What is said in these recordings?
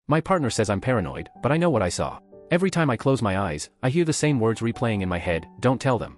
My partner says I'm paranoid, but I know what I saw. Every time I close my eyes, I hear the same words replaying in my head, "Don't tell them."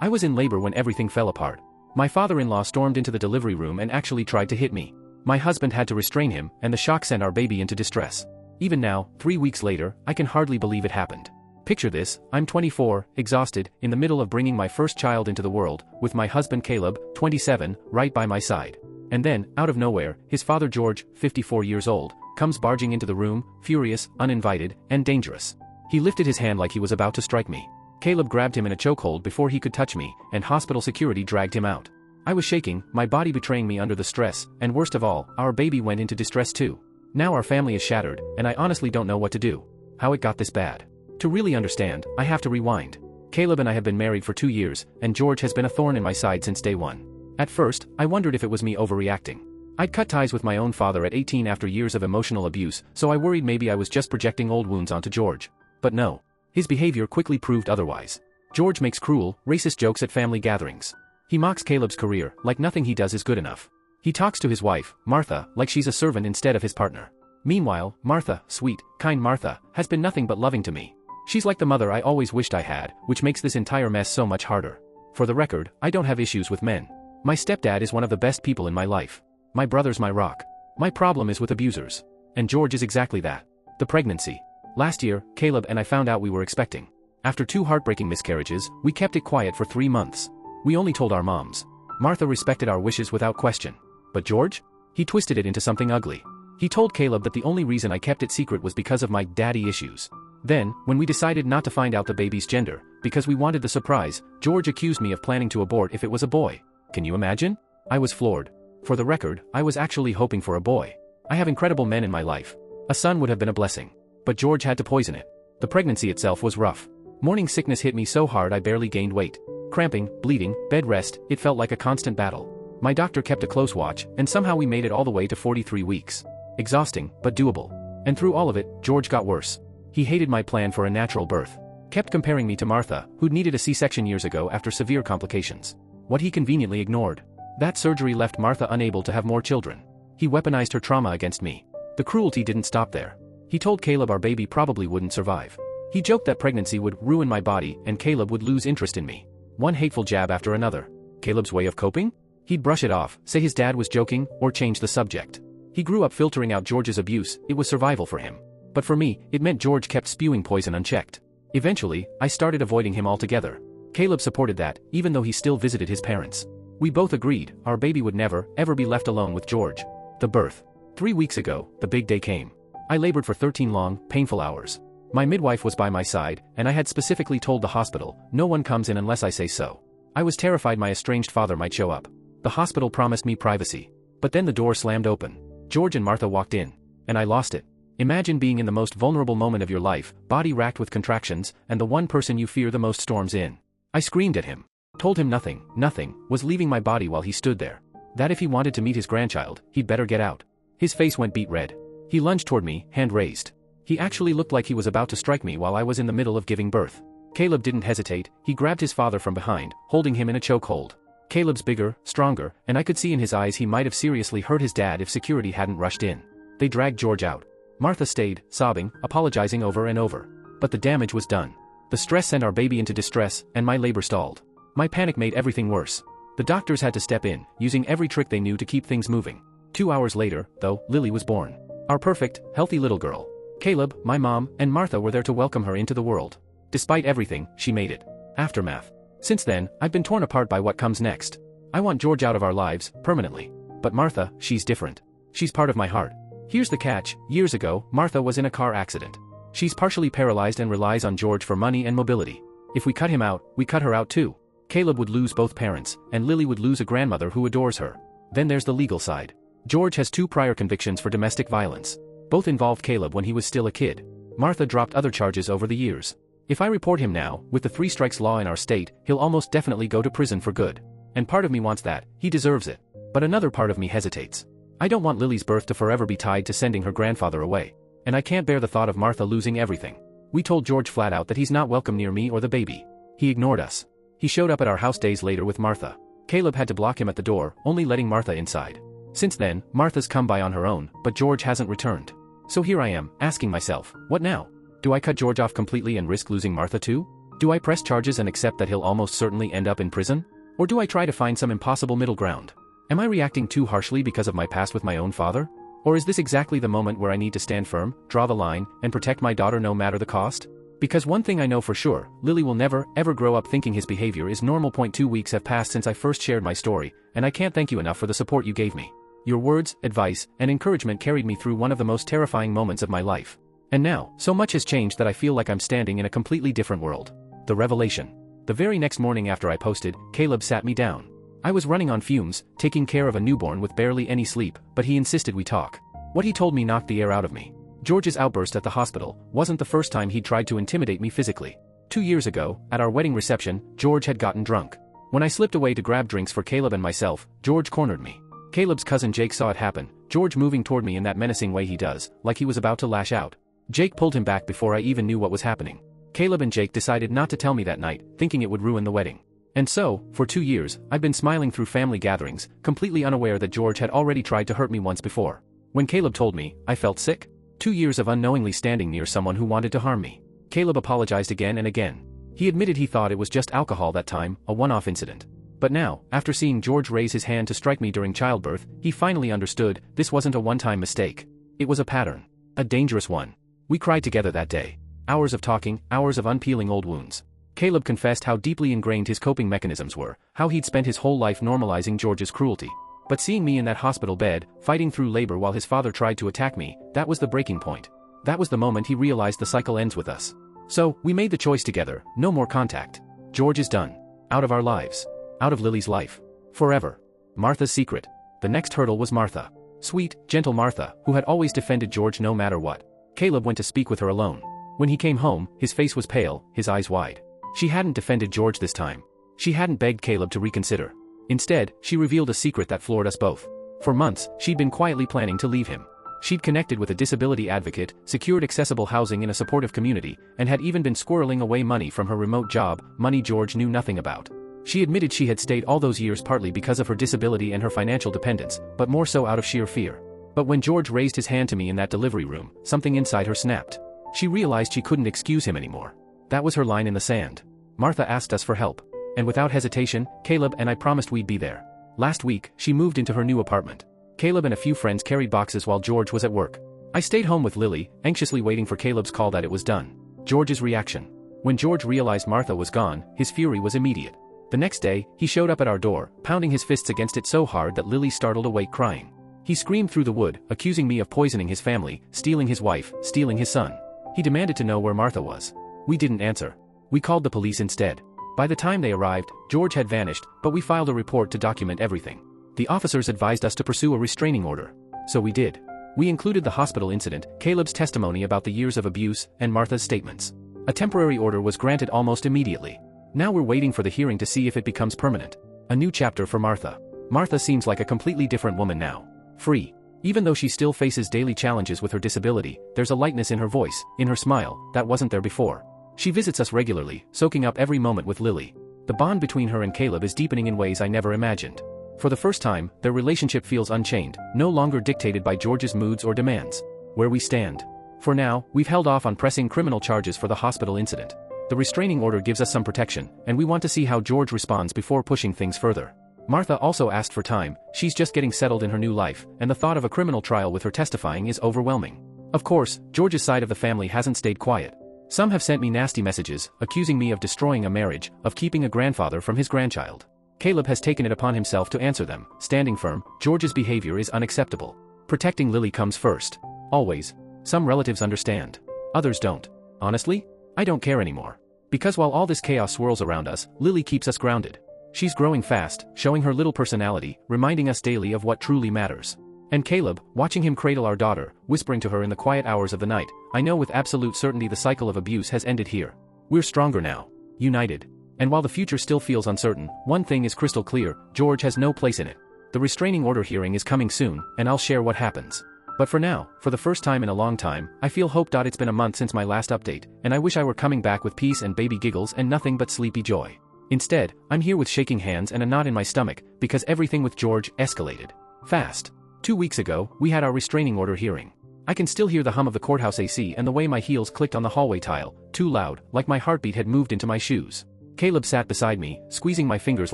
I was in labor when everything fell apart. My father-in-law stormed into the delivery room and actually tried to hit me. My husband had to restrain him, and the shock sent our baby into distress. Even now, 3 weeks later, I can hardly believe it happened. Picture this: I'm 24, exhausted, in the middle of bringing my first child into the world, with my husband Caleb, 27, right by my side. And then, out of nowhere, his father George, 54 years old, comes barging into the room, furious, uninvited, and dangerous. He lifted his hand like he was about to strike me. Caleb grabbed him in a chokehold before he could touch me, and hospital security dragged him out. I was shaking, my body betraying me under the stress, and worst of all, our baby went into distress too. Now our family is shattered, and I honestly don't know what to do. How it got this bad. To really understand, I have to rewind. Caleb and I have been married for 2 years, and George has been a thorn in my side since day one. At first, I wondered if it was me overreacting. I'd cut ties with my own father at 18 after years of emotional abuse, so I worried maybe I was just projecting old wounds onto George. But no. His behavior quickly proved otherwise. George makes cruel, racist jokes at family gatherings. He mocks Caleb's career, like nothing he does is good enough. He talks to his wife, Martha, like she's a servant instead of his partner. Meanwhile, Martha, sweet, kind Martha, has been nothing but loving to me. She's like the mother I always wished I had, which makes this entire mess so much harder. For the record, I don't have issues with men. My stepdad is one of the best people in my life. My brother's my rock. My problem is with abusers. And George is exactly that. The pregnancy. Last year, Caleb and I found out we were expecting. After 2 heartbreaking miscarriages, we kept it quiet for 3 months. We only told our moms. Martha respected our wishes without question. But George? He twisted it into something ugly. He told Caleb that the only reason I kept it secret was because of my daddy issues. Then, when we decided not to find out the baby's gender, because we wanted the surprise, George accused me of planning to abort if it was a boy. Can you imagine? I was floored. For the record, I was actually hoping for a boy. I have incredible men in my life. A son would have been a blessing. But George had to poison it. The pregnancy itself was rough. Morning sickness hit me so hard I barely gained weight. Cramping, bleeding, bed rest, it felt like a constant battle. My doctor kept a close watch, and somehow we made it all the way to 43 weeks. Exhausting, but doable. And through all of it, George got worse. He hated my plan for a natural birth. Kept comparing me to Martha, who'd needed a C-section years ago after severe complications. What he conveniently ignored. That surgery left Martha unable to have more children. He weaponized her trauma against me. The cruelty didn't stop there. He told Caleb our baby probably wouldn't survive. He joked that pregnancy would ruin my body and Caleb would lose interest in me. One hateful jab after another. Caleb's way of coping? He'd brush it off, say his dad was joking, or change the subject. He grew up filtering out George's abuse, it was survival for him. But for me, it meant George kept spewing poison unchecked. Eventually, I started avoiding him altogether. Caleb supported that, even though he still visited his parents. We both agreed, our baby would never, ever be left alone with George. The birth. 3 weeks ago, the big day came. I labored for 13 long, painful hours. My midwife was by my side, and I had specifically told the hospital, no one comes in unless I say so. I was terrified my estranged father might show up. The hospital promised me privacy. But then the door slammed open. George and Martha walked in. And I lost it. Imagine being in the most vulnerable moment of your life, body racked with contractions, and the one person you fear the most storms in. I screamed at him. Told him nothing, was leaving my body while he stood there. That if he wanted to meet his grandchild, he'd better get out. His face went beet red. He lunged toward me, hand raised. He actually looked like he was about to strike me while I was in the middle of giving birth. Caleb didn't hesitate, he grabbed his father from behind, holding him in a chokehold. Caleb's bigger, stronger, and I could see in his eyes he might have seriously hurt his dad if security hadn't rushed in. They dragged George out. Martha stayed, sobbing, apologizing over and over. But the damage was done. The stress sent our baby into distress, and my labor stalled. My panic made everything worse. The doctors had to step in, using every trick they knew to keep things moving. 2 hours later, though, Lily was born. Our perfect, healthy little girl. Caleb, my mom, and Martha were there to welcome her into the world. Despite everything, she made it. Aftermath. Since then, I've been torn apart by what comes next. I want George out of our lives, permanently. But Martha, she's different. She's part of my heart. Here's the catch, years ago, Martha was in a car accident. She's partially paralyzed and relies on George for money and mobility. If we cut him out, we cut her out too. Caleb would lose both parents, and Lily would lose a grandmother who adores her. Then there's the legal side. George has 2 prior convictions for domestic violence. Both involved Caleb when he was still a kid. Martha dropped other charges over the years. If I report him now, with the 3 strikes law in our state, he'll almost definitely go to prison for good. And part of me wants that, he deserves it. But another part of me hesitates. I don't want Lily's birth to forever be tied to sending her grandfather away. And I can't bear the thought of Martha losing everything. We told George flat out that he's not welcome near me or the baby. He ignored us. He showed up at our house days later with Martha. Caleb had to block him at the door, only letting Martha inside. Since then, Martha's come by on her own, but George hasn't returned. So here I am, asking myself, what now? Do I cut George off completely and risk losing Martha too? Do I press charges and accept that he'll almost certainly end up in prison? Or do I try to find some impossible middle ground? Am I reacting too harshly because of my past with my own father? Or is this exactly the moment where I need to stand firm, draw the line, and protect my daughter no matter the cost? Because one thing I know for sure, Lily will never, ever grow up thinking his behavior is normal. 2 weeks have passed since I first shared my story, and I can't thank you enough for the support you gave me. Your words, advice, and encouragement carried me through one of the most terrifying moments of my life. And now, so much has changed that I feel like I'm standing in a completely different world. The revelation. The very next morning after I posted, Caleb sat me down. I was running on fumes, taking care of a newborn with barely any sleep, but he insisted we talk. What he told me knocked the air out of me. George's outburst at the hospital wasn't the first time he'd tried to intimidate me physically. 2 years ago, at our wedding reception, George had gotten drunk. When I slipped away to grab drinks for Caleb and myself, George cornered me. Caleb's cousin Jake saw it happen, George moving toward me in that menacing way he does, like he was about to lash out. Jake pulled him back before I even knew what was happening. Caleb and Jake decided not to tell me that night, thinking it would ruin the wedding. And so, for 2 years, I've been smiling through family gatherings, completely unaware that George had already tried to hurt me once before. When Caleb told me, I felt sick. 2 years of unknowingly standing near someone who wanted to harm me. Caleb apologized again and again. He admitted he thought it was just alcohol that time, a one-off incident. But now, after seeing George raise his hand to strike me during childbirth, he finally understood this wasn't a one-time mistake. It was a pattern. A dangerous one. We cried together that day. Hours of talking, hours of unpeeling old wounds. Caleb confessed how deeply ingrained his coping mechanisms were, how he'd spent his whole life normalizing George's cruelty. But seeing me in that hospital bed, fighting through labor while his father tried to attack me, that was the breaking point. That was the moment he realized the cycle ends with us. So, we made the choice together, no more contact. George is done. Out of our lives. Out of Lily's life. Forever. Martha's secret. The next hurdle was Martha. Sweet, gentle Martha, who had always defended George no matter what. Caleb went to speak with her alone. When he came home, his face was pale, his eyes wide. She hadn't defended George this time. She hadn't begged Caleb to reconsider. Instead, she revealed a secret that floored us both. For months, she'd been quietly planning to leave him. She'd connected with a disability advocate, secured accessible housing in a supportive community, and had even been squirreling away money from her remote job, money George knew nothing about. She admitted she had stayed all those years partly because of her disability and her financial dependence, but more so out of sheer fear. But when George raised his hand to me in that delivery room, something inside her snapped. She realized she couldn't excuse him anymore. That was her line in the sand. Martha asked us for help. And without hesitation, Caleb and I promised we'd be there. Last week, she moved into her new apartment. Caleb and a few friends carried boxes while George was at work. I stayed home with Lily, anxiously waiting for Caleb's call that it was done. George's reaction. When George realized Martha was gone, his fury was immediate. The next day, he showed up at our door, pounding his fists against it so hard that Lily startled awake crying. He screamed through the wood, accusing me of poisoning his family, stealing his wife, stealing his son. He demanded to know where Martha was. We didn't answer. We called the police instead. By the time they arrived, George had vanished, but we filed a report to document everything. The officers advised us to pursue a restraining order. So we did. We included the hospital incident, Caleb's testimony about the years of abuse, and Martha's statements. A temporary order was granted almost immediately. Now we're waiting for the hearing to see if it becomes permanent. A new chapter for Martha. Martha seems like a completely different woman now. Free. Even though she still faces daily challenges with her disability, there's a lightness in her voice, in her smile, that wasn't there before. She visits us regularly, soaking up every moment with Lily. The bond between her and Caleb is deepening in ways I never imagined. For the first time, their relationship feels unchained, no longer dictated by George's moods or demands. Where we stand. For now, we've held off on pressing criminal charges for the hospital incident. The restraining order gives us some protection, and we want to see how George responds before pushing things further. Martha also asked for time. She's just getting settled in her new life, and the thought of a criminal trial with her testifying is overwhelming. Of course, George's side of the family hasn't stayed quiet. Some have sent me nasty messages, accusing me of destroying a marriage, of keeping a grandfather from his grandchild. Caleb has taken it upon himself to answer them, standing firm. George's behavior is unacceptable. Protecting Lily comes first. Always. Some relatives understand. Others don't. Honestly, I don't care anymore. Because while all this chaos swirls around us, Lily keeps us grounded. She's growing fast, showing her little personality, reminding us daily of what truly matters. And Caleb, watching him cradle our daughter, whispering to her in the quiet hours of the night, I know with absolute certainty the cycle of abuse has ended here. We're stronger now. United. And while the future still feels uncertain, one thing is crystal clear, George has no place in it. The restraining order hearing is coming soon, and I'll share what happens. But for now, for the first time in a long time, I feel hope. It's been a month since my last update, and I wish I were coming back with peace and baby giggles and nothing but sleepy joy. Instead, I'm here with shaking hands and a knot in my stomach, because everything with George escalated. Fast. 2 weeks ago, we had our restraining order hearing. I can still hear the hum of the courthouse AC and the way my heels clicked on the hallway tile, too loud, like my heartbeat had moved into my shoes. Caleb sat beside me, squeezing my fingers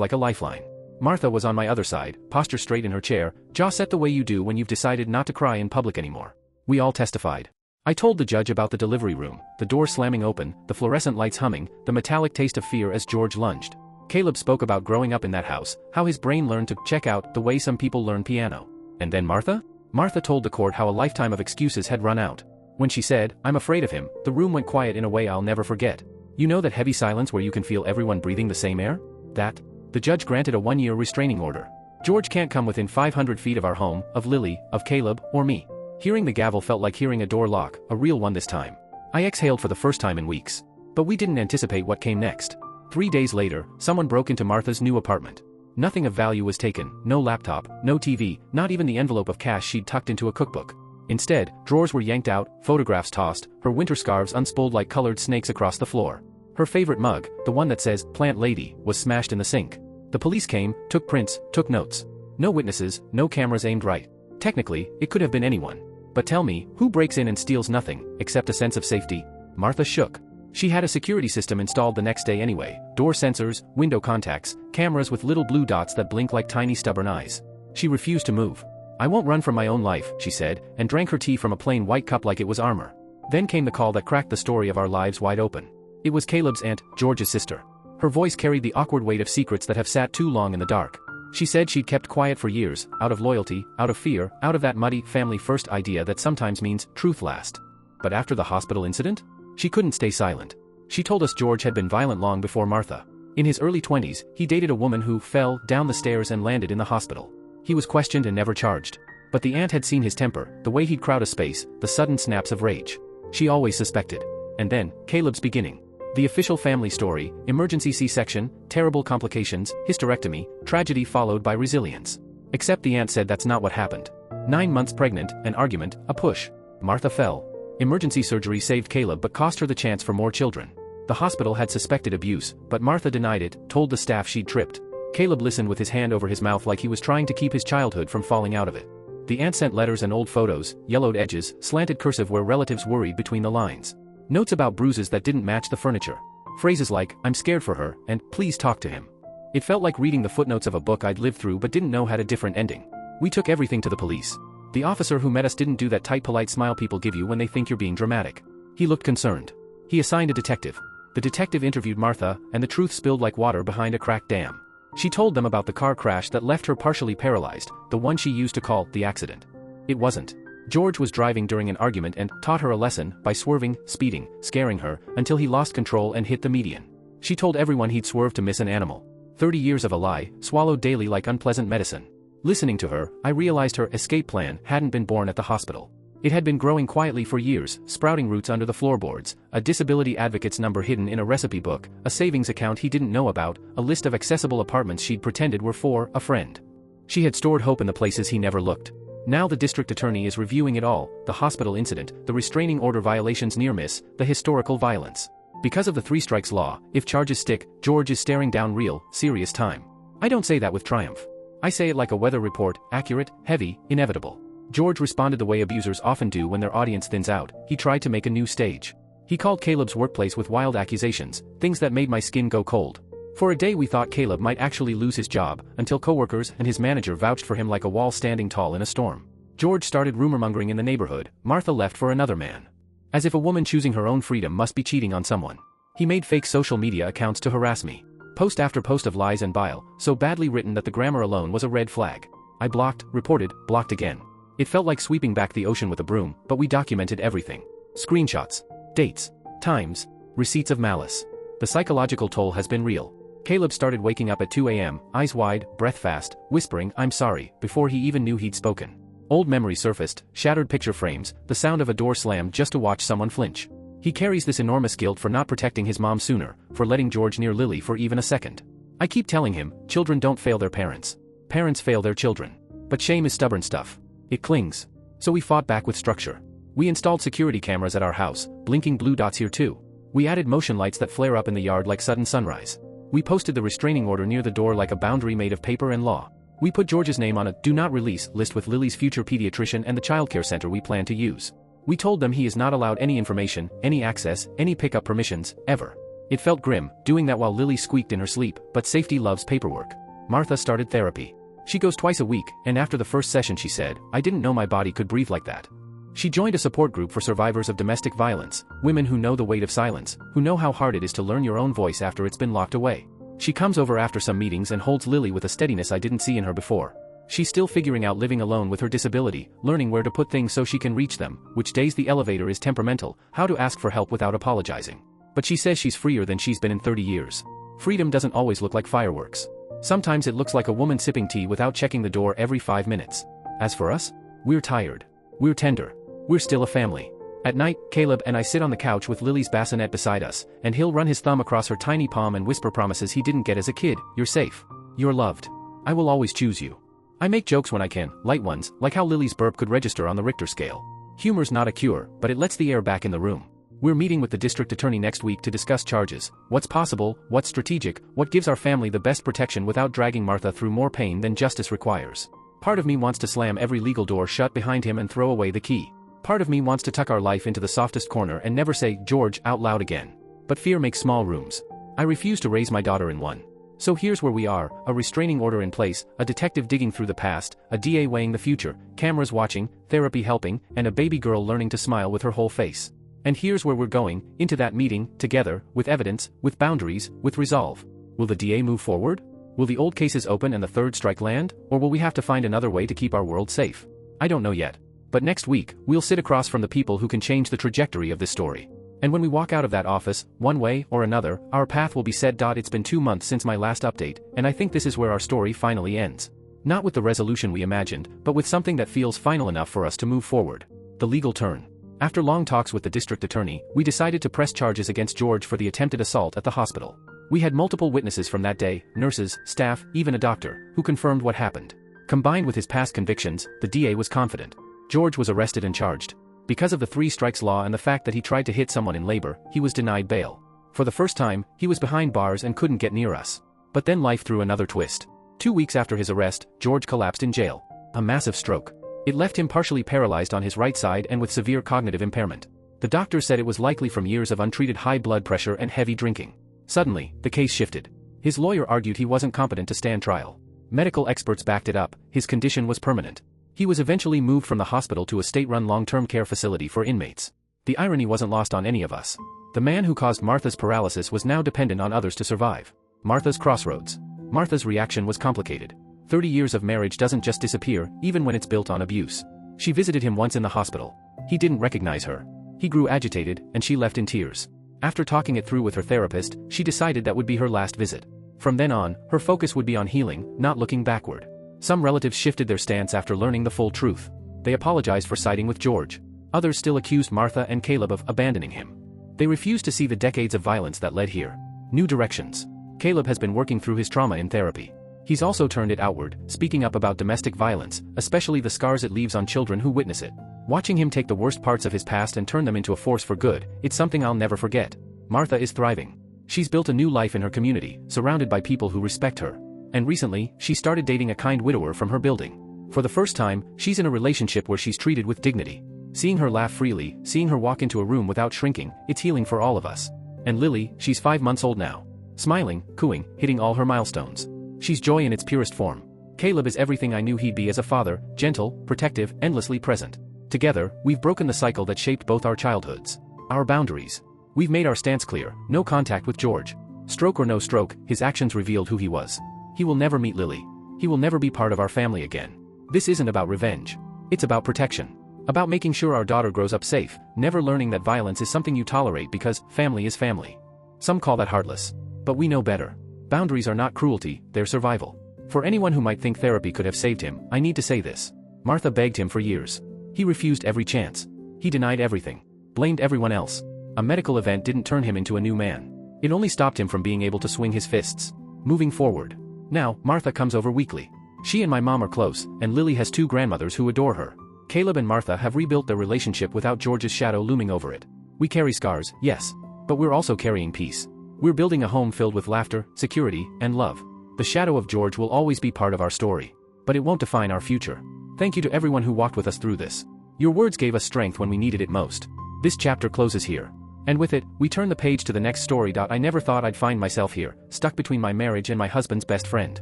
like a lifeline. Martha was on my other side, posture straight in her chair, jaw set the way you do when you've decided not to cry in public anymore. We all testified. I told the judge about the delivery room, the door slamming open, the fluorescent lights humming, the metallic taste of fear as George lunged. Caleb spoke about growing up in that house, how his brain learned to check out the way some people learn piano. And then Martha? Martha told the court how a lifetime of excuses had run out. When she said, "I'm afraid of him," the room went quiet in a way I'll never forget. You know that heavy silence where you can feel everyone breathing the same air? That? The judge granted a 1-year restraining order. George can't come within 500 feet of our home, of Lily, of Caleb, or me. Hearing the gavel felt like hearing a door lock, a real one this time. I exhaled for the first time in weeks. But we didn't anticipate what came next. 3 days later, someone broke into Martha's new apartment. Nothing of value was taken, no laptop, no TV, not even the envelope of cash she'd tucked into a cookbook. Instead, drawers were yanked out, photographs tossed, her winter scarves unspooled like colored snakes across the floor. Her favorite mug, the one that says, "Plant Lady," was smashed in the sink. The police came, took prints, took notes. No witnesses, no cameras aimed right. Technically, it could have been anyone. But tell me, who breaks in and steals nothing, except a sense of safety? Martha shook. She had a security system installed the next day anyway, door sensors, window contacts, cameras with little blue dots that blink like tiny stubborn eyes. She refused to move. "I won't run from my own life," she said, and drank her tea from a plain white cup like it was armor. Then came the call that cracked the story of our lives wide open. It was Caleb's aunt, George's sister. Her voice carried the awkward weight of secrets that have sat too long in the dark. She said she'd kept quiet for years, out of loyalty, out of fear, out of that muddy, family-first idea that sometimes means truth last. But after the hospital incident? She couldn't stay silent. She told us George had been violent long before Martha. In his early 20s, he dated a woman who fell down the stairs and landed in the hospital. He was questioned and never charged. But the aunt had seen his temper, the way he'd crowd a space, the sudden snaps of rage. She always suspected. And then, Caleb's beginning. The official family story: emergency C-section, terrible complications, hysterectomy, tragedy followed by resilience. Except the aunt said that's not what happened. 9 months pregnant, an argument, a push. Martha fell. Emergency surgery saved Caleb but cost her the chance for more children. The hospital had suspected abuse, but Martha denied it, told the staff she'd tripped. Caleb listened with his hand over his mouth like he was trying to keep his childhood from falling out of it. The aunt sent letters and old photos, yellowed edges, slanted cursive where relatives worried between the lines. Notes about bruises that didn't match the furniture. Phrases like, "I'm scared for her," and "Please talk to him." It felt like reading the footnotes of a book I'd lived through but didn't know had a different ending. We took everything to the police. The officer who met us didn't do that tight polite smile people give you when they think you're being dramatic. He looked concerned. He assigned a detective. The detective interviewed Martha, and the truth spilled like water behind a cracked dam. She told them about the car crash that left her partially paralyzed, the one she used to call the accident. It wasn't. George was driving during an argument and taught her a lesson by swerving, speeding, scaring her, until he lost control and hit the median. She told everyone he'd swerved to miss an animal. 30 years of a lie, swallowed daily like unpleasant medicine. Listening to her, I realized her escape plan hadn't been born at the hospital. It had been growing quietly for years, sprouting roots under the floorboards, a disability advocate's number hidden in a recipe book, a savings account he didn't know about, a list of accessible apartments she'd pretended were for a friend. She had stored hope in the places he never looked. Now the district attorney is reviewing it all: the hospital incident, the restraining order violations near miss, the historical violence. Because of the 3 strikes law, if charges stick, George is staring down real, serious time. I don't say that with triumph. I say it like a weather report: accurate, heavy, inevitable. George responded the way abusers often do when their audience thins out. He tried to make a new stage. He called Caleb's workplace with wild accusations, things that made my skin go cold. For a day we thought Caleb might actually lose his job, until coworkers and his manager vouched for him like a wall standing tall in a storm. George started rumor-mongering in the neighborhood. Martha left for another man. As if a woman choosing her own freedom must be cheating on someone. He made fake social media accounts to harass me. Post after post of lies and bile, so badly written that the grammar alone was a red flag. I blocked, reported, blocked again. It felt like sweeping back the ocean with a broom, but we documented everything. Screenshots, dates, times, receipts of malice. The psychological toll has been real. Caleb started waking up at 2 a.m., eyes wide, breath fast, whispering, "I'm sorry," before he even knew he'd spoken. Old memories surfaced, shattered picture frames, the sound of a door slam just to watch someone flinch. He carries this enormous guilt for not protecting his mom sooner, for letting George near Lily for even a second. I keep telling him, children don't fail their parents. Parents fail their children. But shame is stubborn stuff. It clings. So we fought back with structure. We installed security cameras at our house, blinking blue dots here too. We added motion lights that flare up in the yard like sudden sunrise. We posted the restraining order near the door like a boundary made of paper and law. We put George's name on a do not release list with Lily's future pediatrician and the childcare center we plan to use. We told them he is not allowed any information, any access, any pickup permissions, ever. It felt grim, doing that while Lily squeaked in her sleep, but safety loves paperwork. Martha started therapy. She goes twice a week, and after the first session she said, "I didn't know my body could breathe like that." She joined a support group for survivors of domestic violence, women who know the weight of silence, who know how hard it is to learn your own voice after it's been locked away. She comes over after some meetings and holds Lily with a steadiness I didn't see in her before. She's still figuring out living alone with her disability, learning where to put things so she can reach them, which days the elevator is temperamental, how to ask for help without apologizing. But she says she's freer than she's been in 30 years. Freedom doesn't always look like fireworks. Sometimes it looks like a woman sipping tea without checking the door every 5 minutes. As for us, we're tired. We're tender. We're still a family. At night, Caleb and I sit on the couch with Lily's bassinet beside us, and he'll run his thumb across her tiny palm and whisper promises he didn't get as a kid. "You're safe. You're loved. I will always choose you." I make jokes when I can, light ones, like how Lily's burp could register on the Richter scale. Humor's not a cure, but it lets the air back in the room. We're meeting with the district attorney next week to discuss charges, what's possible, what's strategic, what gives our family the best protection without dragging Martha through more pain than justice requires. Part of me wants to slam every legal door shut behind him and throw away the key. Part of me wants to tuck our life into the softest corner and never say "George" out loud again. But fear makes small rooms. I refuse to raise my daughter in one. So here's where we are, a restraining order in place, a detective digging through the past, a DA weighing the future, cameras watching, therapy helping, and a baby girl learning to smile with her whole face. And here's where we're going, into that meeting, together, with evidence, with boundaries, with resolve. Will the DA move forward? Will the old cases open and the third strike land, or will we have to find another way to keep our world safe? I don't know yet. But next week, we'll sit across from the people who can change the trajectory of this story. And when we walk out of that office, one way or another, our path will be set. It's been 2 months since my last update, and I think this is where our story finally ends. Not with the resolution we imagined, but with something that feels final enough for us to move forward. The legal turn. After long talks with the district attorney, we decided to press charges against George for the attempted assault at the hospital. We had multiple witnesses from that day, nurses, staff, even a doctor, who confirmed what happened. Combined with his past convictions, the DA was confident. George was arrested and charged. Because of the 3 strikes law and the fact that he tried to hit someone in labor, he was denied bail. For the first time, he was behind bars and couldn't get near us. But then life threw another twist. 2 weeks after his arrest, George collapsed in jail. A massive stroke. It left him partially paralyzed on his right side and with severe cognitive impairment. The doctor said it was likely from years of untreated high blood pressure and heavy drinking. Suddenly, the case shifted. His lawyer argued he wasn't competent to stand trial. Medical experts backed it up, his condition was permanent. He was eventually moved from the hospital to a state-run long-term care facility for inmates. The irony wasn't lost on any of us. The man who caused Martha's paralysis was now dependent on others to survive. Martha's crossroads. Martha's reaction was complicated. 30 years of marriage doesn't just disappear, even when it's built on abuse. She visited him once in the hospital. He didn't recognize her. He grew agitated, and she left in tears. After talking it through with her therapist, she decided that would be her last visit. From then on, her focus would be on healing, not looking backward. Some relatives shifted their stance after learning the full truth. They apologized for siding with George. Others still accused Martha and Caleb of abandoning him. They refused to see the decades of violence that led here. New directions. Caleb has been working through his trauma in therapy. He's also turned it outward, speaking up about domestic violence, especially the scars it leaves on children who witness it. Watching him take the worst parts of his past and turn them into a force for good, it's something I'll never forget. Martha is thriving. She's built a new life in her community, surrounded by people who respect her. And recently, she started dating a kind widower from her building. For the first time, she's in a relationship where she's treated with dignity. Seeing her laugh freely, seeing her walk into a room without shrinking, it's healing for all of us. And Lily, she's 5 months old now. Smiling, cooing, hitting all her milestones. She's joy in its purest form. Caleb is everything I knew he'd be as a father, gentle, protective, endlessly present. Together, we've broken the cycle that shaped both our childhoods. Our boundaries. We've made our stance clear, no contact with George. Stroke or no stroke, his actions revealed who he was. He will never meet Lily. He will never be part of our family again. This isn't about revenge. It's about protection. About making sure our daughter grows up safe, never learning that violence is something you tolerate because family is family. Some call that heartless. But we know better. Boundaries are not cruelty, they're survival. For anyone who might think therapy could have saved him, I need to say this. Martha begged him for years. He refused every chance. He denied everything. Blamed everyone else. A medical event didn't turn him into a new man. It only stopped him from being able to swing his fists. Moving forward. Now, Martha comes over weekly. She and my mom are close, and Lily has 2 grandmothers who adore her. Caleb and Martha have rebuilt their relationship without George's shadow looming over it. We carry scars, yes. But we're also carrying peace. We're building a home filled with laughter, security, and love. The shadow of George will always be part of our story. but it won't define our future. Thank you to everyone who walked with us through this. Your words gave us strength when we needed it most. This chapter closes here. And with it, we turn the page to the next story. I never thought I'd find myself here, stuck between my marriage and my husband's best friend.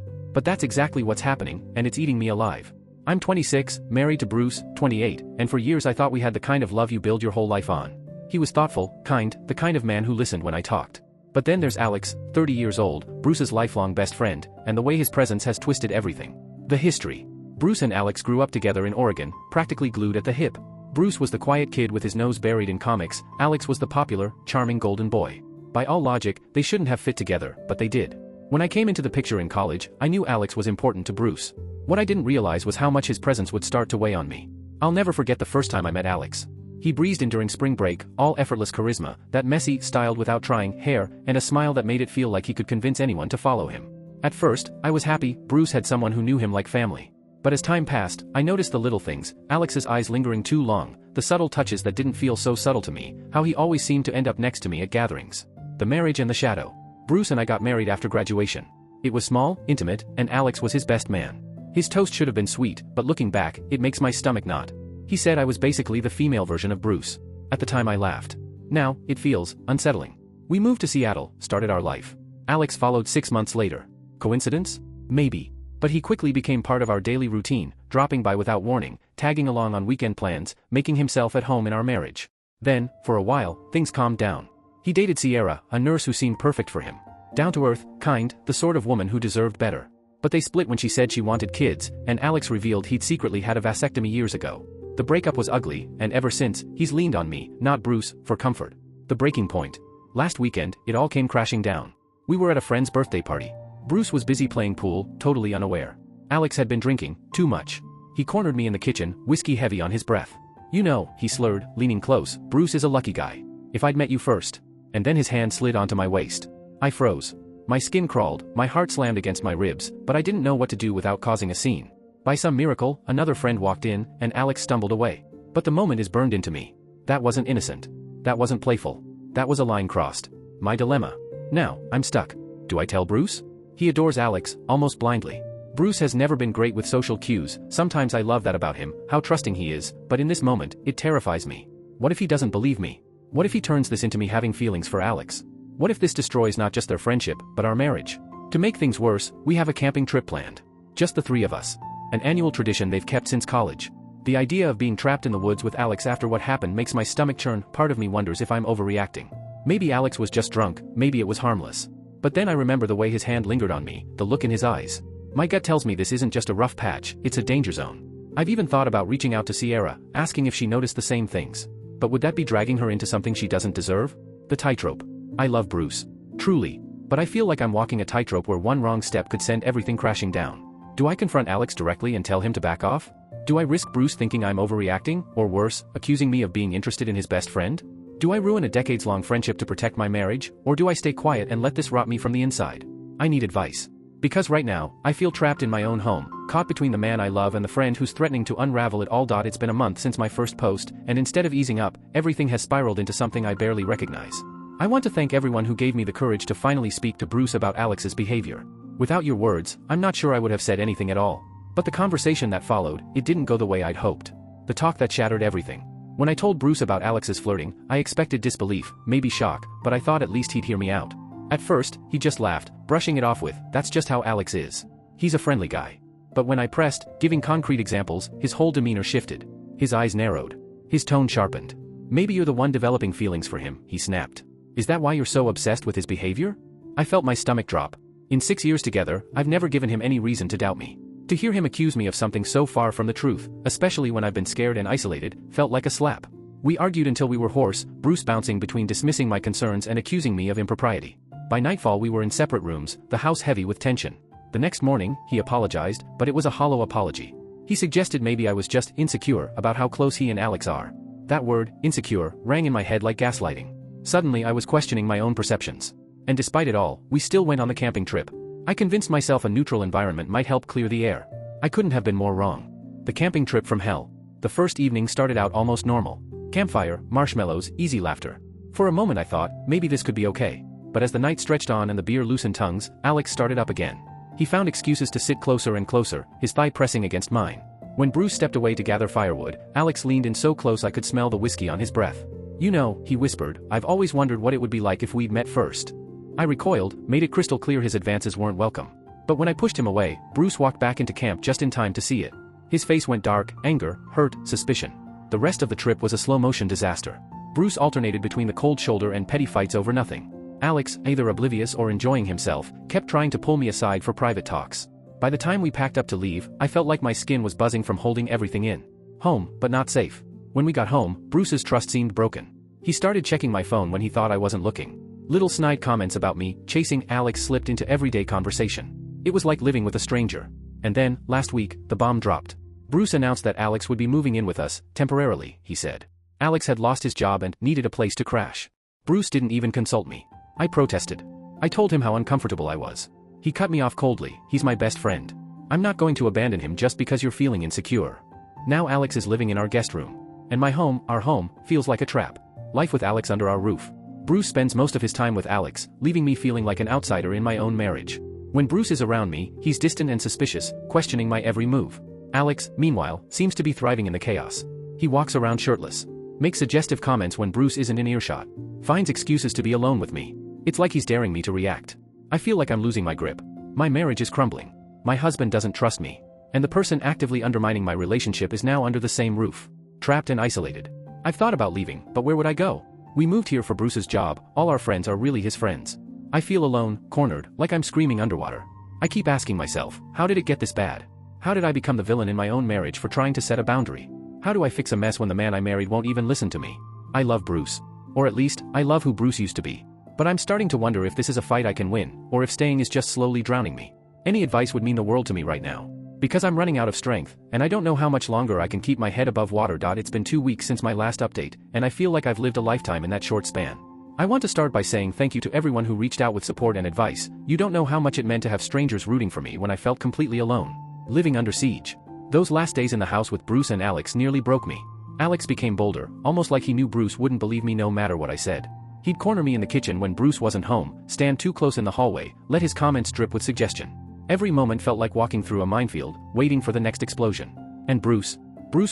But that's exactly what's happening, and it's eating me alive. I'm 26, married to Bruce, 28, and for years I thought we had the kind of love you build your whole life on. He was thoughtful, kind, the kind of man who listened when I talked. But then there's Alex, 30 years old, Bruce's lifelong best friend, and the way his presence has twisted everything. The history. Bruce and Alex grew up together in Oregon, practically glued at the hip. Bruce was the quiet kid with his nose buried in comics, Alex was the popular, charming golden boy. By all logic, they shouldn't have fit together, but they did. When I came into the picture in college, I knew Alex was important to Bruce. What I didn't realize was how much his presence would start to weigh on me. I'll never forget the first time I met Alex. He breezed in during spring break, all effortless charisma, that messy, styled without trying, hair, and a smile that made it feel like he could convince anyone to follow him. At first, I was happy, Bruce had someone who knew him like family. But as time passed, I noticed the little things, Alex's eyes lingering too long, the subtle touches that didn't feel so subtle to me, how he always seemed to end up next to me at gatherings. The marriage and the shadow. Bruce and I got married after graduation. It was small, intimate, and Alex was his best man. His toast should have been sweet, but looking back, it makes my stomach knot. He said I was basically the female version of Bruce. At the time I laughed. Now, it feels unsettling. We moved to Seattle, started our life. Alex followed 6 months later. Coincidence? Maybe. But he quickly became part of our daily routine, dropping by without warning, tagging along on weekend plans, making himself at home in our marriage. Then, for a while, things calmed down. He dated Sierra, a nurse who seemed perfect for him. Down to earth, kind, the sort of woman who deserved better. But they split when she said she wanted kids, and Alex revealed he'd secretly had a vasectomy years ago. The breakup was ugly, and ever since, he's leaned on me, not Bruce, for comfort. The breaking point. Last weekend, it all came crashing down. We were at a friend's birthday party. Bruce was busy playing pool, totally unaware. Alex had been drinking, too much. He cornered me in the kitchen, whiskey heavy on his breath. You know, he slurred, leaning close, Bruce is a lucky guy. If I'd met you first. And then his hand slid onto my waist. I froze. My skin crawled, my heart slammed against my ribs, but I didn't know what to do without causing a scene. By some miracle, another friend walked in, and Alex stumbled away. But the moment is burned into me. That wasn't innocent. That wasn't playful. That was a line crossed. My dilemma. Now, I'm stuck. Do I tell Bruce? He adores Alex, almost blindly. Bruce has never been great with social cues, sometimes I love that about him, how trusting he is, but in this moment, it terrifies me. What if he doesn't believe me? What if he turns this into me having feelings for Alex? What if this destroys not just their friendship, but our marriage? To make things worse, we have a camping trip planned. Just the three of us. An annual tradition they've kept since college. The idea of being trapped in the woods with Alex after what happened makes my stomach churn, part of me wonders if I'm overreacting. Maybe Alex was just drunk, maybe it was harmless. But then I remember the way his hand lingered on me, the look in his eyes. My gut tells me this isn't just a rough patch, it's a danger zone. I've even thought about reaching out to Sierra, asking if she noticed the same things. But would that be dragging her into something she doesn't deserve? The tightrope. I love Bruce. Truly. But I feel like I'm walking a tightrope where one wrong step could send everything crashing down. Do I confront Alex directly and tell him to back off? Do I risk Bruce thinking I'm overreacting, or worse, accusing me of being interested in his best friend? Do I ruin a decades-long friendship to protect my marriage, or do I stay quiet and let this rot me from the inside? I need advice. Because right now, I feel trapped in my own home, caught between the man I love and the friend who's threatening to unravel it all. It's been a month since my first post, and instead of easing up, everything has spiraled into something I barely recognize. I want to thank everyone who gave me the courage to finally speak to Bruce about Alex's behavior. Without your words, I'm not sure I would have said anything at all. But the conversation that followed, it didn't go the way I'd hoped. The talk that shattered everything. When I told Bruce about Alex's flirting, I expected disbelief, maybe shock, but I thought at least he'd hear me out. At first, he just laughed, brushing it off with, "That's just how Alex is. He's a friendly guy." But when I pressed, giving concrete examples, his whole demeanor shifted. His eyes narrowed. His tone sharpened. "Maybe you're the one developing feelings for him," he snapped. "Is that why you're so obsessed with his behavior?" I felt my stomach drop. In 6 years together, I've never given him any reason to doubt me. To hear him accuse me of something so far from the truth, especially when I've been scared and isolated, felt like a slap. We argued until we were hoarse, Bruce bouncing between dismissing my concerns and accusing me of impropriety. By nightfall we were in separate rooms, the house heavy with tension. The next morning, he apologized, but it was a hollow apology. He suggested maybe I was just insecure about how close he and Alex are. That word, insecure, rang in my head like gaslighting. Suddenly I was questioning my own perceptions. And despite it all, we still went on the camping trip. I convinced myself a neutral environment might help clear the air. I couldn't have been more wrong. The camping trip from hell. The first evening started out almost normal. Campfire, marshmallows, easy laughter. For a moment I thought, maybe this could be okay. But as the night stretched on and the beer loosened tongues, Alex started up again. He found excuses to sit closer and closer, his thigh pressing against mine. When Bruce stepped away to gather firewood, Alex leaned in so close I could smell the whiskey on his breath. "You know," he whispered, "I've always wondered what it would be like if we'd met first." I recoiled, made it crystal clear his advances weren't welcome. But when I pushed him away, Bruce walked back into camp just in time to see it. His face went dark, anger, hurt, suspicion. The rest of the trip was a slow-motion disaster. Bruce alternated between the cold shoulder and petty fights over nothing. Alex, either oblivious or enjoying himself, kept trying to pull me aside for private talks. By the time we packed up to leave, I felt like my skin was buzzing from holding everything in. Home, but not safe. When we got home, Bruce's trust seemed broken. He started checking my phone when he thought I wasn't looking. Little snide comments about me, chasing Alex slipped into everyday conversation. It was like living with a stranger. And then, last week, the bomb dropped. Bruce announced that Alex would be moving in with us, temporarily, he said. Alex had lost his job and needed a place to crash. Bruce didn't even consult me. I protested. I told him how uncomfortable I was. He cut me off coldly. "He's my best friend. I'm not going to abandon him just because you're feeling insecure." Now Alex is living in our guest room. And my home, our home, feels like a trap. Life with Alex under our roof. Bruce spends most of his time with Alex, leaving me feeling like an outsider in my own marriage. When Bruce is around me, he's distant and suspicious, questioning my every move. Alex, meanwhile, seems to be thriving in the chaos. He walks around shirtless. Makes suggestive comments when Bruce isn't in earshot. Finds excuses to be alone with me. It's like he's daring me to react. I feel like I'm losing my grip. My marriage is crumbling. My husband doesn't trust me. And the person actively undermining my relationship is now under the same roof. Trapped and isolated. I've thought about leaving, but where would I go? We moved here for Bruce's job, all our friends are really his friends. I feel alone, cornered, like I'm screaming underwater. I keep asking myself, how did it get this bad? How did I become the villain in my own marriage for trying to set a boundary? How do I fix a mess when the man I married won't even listen to me? I love Bruce. Or at least, I love who Bruce used to be. But I'm starting to wonder if this is a fight I can win, or if staying is just slowly drowning me. Any advice would mean the world to me right now. Because I'm running out of strength, and I don't know how much longer I can keep my head above water. It's been 2 weeks since my last update, and I feel like I've lived a lifetime in that short span. I want to start by saying thank you to everyone who reached out with support and advice. You don't know how much it meant to have strangers rooting for me when I felt completely alone. Living under siege. Those last days in the house with Bruce and Alex nearly broke me. Alex became bolder, almost like he knew Bruce wouldn't believe me no matter what I said. He'd corner me in the kitchen when Bruce wasn't home, stand too close in the hallway, let his comments drip with suggestion. Every moment felt like walking through a minefield, waiting for the next explosion. And Bruce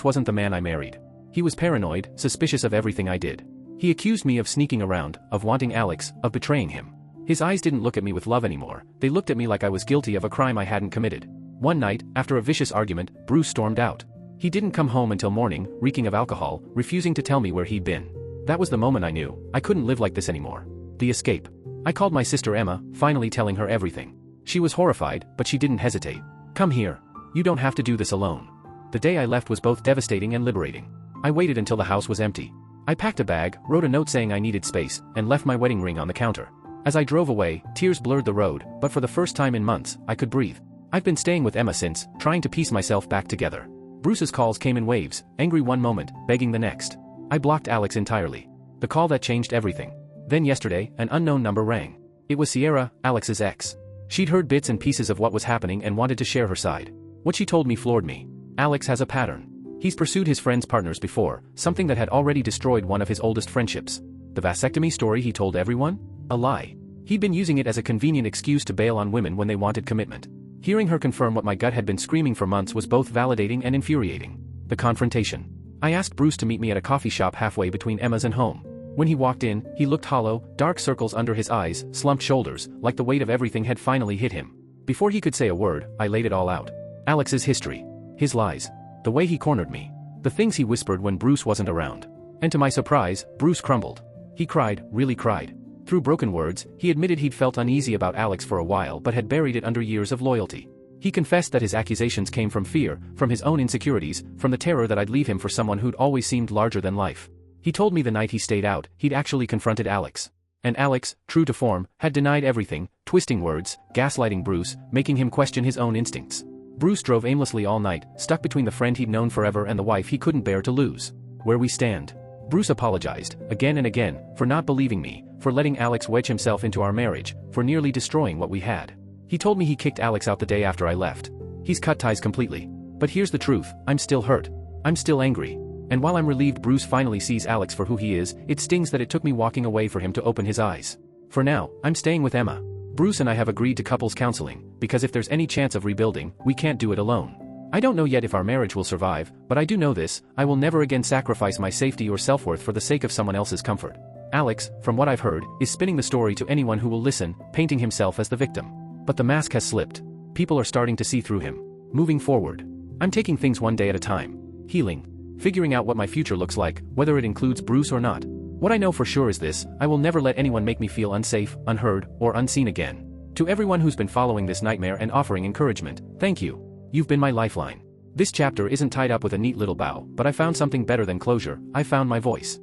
wasn't the man I married. He was paranoid, suspicious of everything I did. He accused me of sneaking around, of wanting Alex, of betraying him. His eyes didn't look at me with love anymore, they looked at me like I was guilty of a crime I hadn't committed. One night, after a vicious argument, Bruce stormed out. He didn't come home until morning, reeking of alcohol, refusing to tell me where he'd been. That was the moment I knew, I couldn't live like this anymore. The escape. I called my sister Emma, finally telling her everything. She was horrified, but she didn't hesitate. "Come here. You don't have to do this alone." The day I left was both devastating and liberating. I waited until the house was empty. I packed a bag, wrote a note saying I needed space, and left my wedding ring on the counter. As I drove away, tears blurred the road, but for the first time in months, I could breathe. I've been staying with Emma since, trying to piece myself back together. Bruce's calls came in waves, angry one moment, begging the next. I blocked Alex entirely. The call that changed everything. Then yesterday, an unknown number rang. It was Sierra, Alex's ex. She'd heard bits and pieces of what was happening and wanted to share her side. What she told me floored me. Alex has a pattern. He's pursued his friends' partners before, something that had already destroyed one of his oldest friendships. The vasectomy story he told everyone? A lie. He'd been using it as a convenient excuse to bail on women when they wanted commitment. Hearing her confirm what my gut had been screaming for months was both validating and infuriating. The confrontation. I asked Bruce to meet me at a coffee shop halfway between Emma's and home. When he walked in, he looked hollow, dark circles under his eyes, slumped shoulders, like the weight of everything had finally hit him. Before he could say a word, I laid it all out. Alex's history. His lies. The way he cornered me. The things he whispered when Bruce wasn't around. And to my surprise, Bruce crumbled. He cried, really cried. Through broken words, he admitted he'd felt uneasy about Alex for a while but had buried it under years of loyalty. He confessed that his accusations came from fear, from his own insecurities, from the terror that I'd leave him for someone who'd always seemed larger than life. He told me the night he stayed out, he'd actually confronted Alex. And Alex, true to form, had denied everything, twisting words, gaslighting Bruce, making him question his own instincts. Bruce drove aimlessly all night, stuck between the friend he'd known forever and the wife he couldn't bear to lose. Where we stand. Bruce apologized, again and again, for not believing me, for letting Alex wedge himself into our marriage, for nearly destroying what we had. He told me he kicked Alex out the day after I left. He's cut ties completely. But here's the truth, I'm still hurt. I'm still angry. And while I'm relieved Bruce finally sees Alex for who he is, it stings that it took me walking away for him to open his eyes. For now, I'm staying with Emma. Bruce and I have agreed to couples counseling, because if there's any chance of rebuilding, we can't do it alone. I don't know yet if our marriage will survive, but I do know this: I will never again sacrifice my safety or self-worth for the sake of someone else's comfort. Alex, from what I've heard, is spinning the story to anyone who will listen, painting himself as the victim. But the mask has slipped. People are starting to see through him. Moving forward, I'm taking things one day at a time. Healing. Figuring out what my future looks like, whether it includes Bruce or not. What I know for sure is this: I will never let anyone make me feel unsafe, unheard, or unseen again. To everyone who's been following this nightmare and offering encouragement, thank you. You've been my lifeline. This chapter isn't tied up with a neat little bow, but I found something better than closure. I found my voice.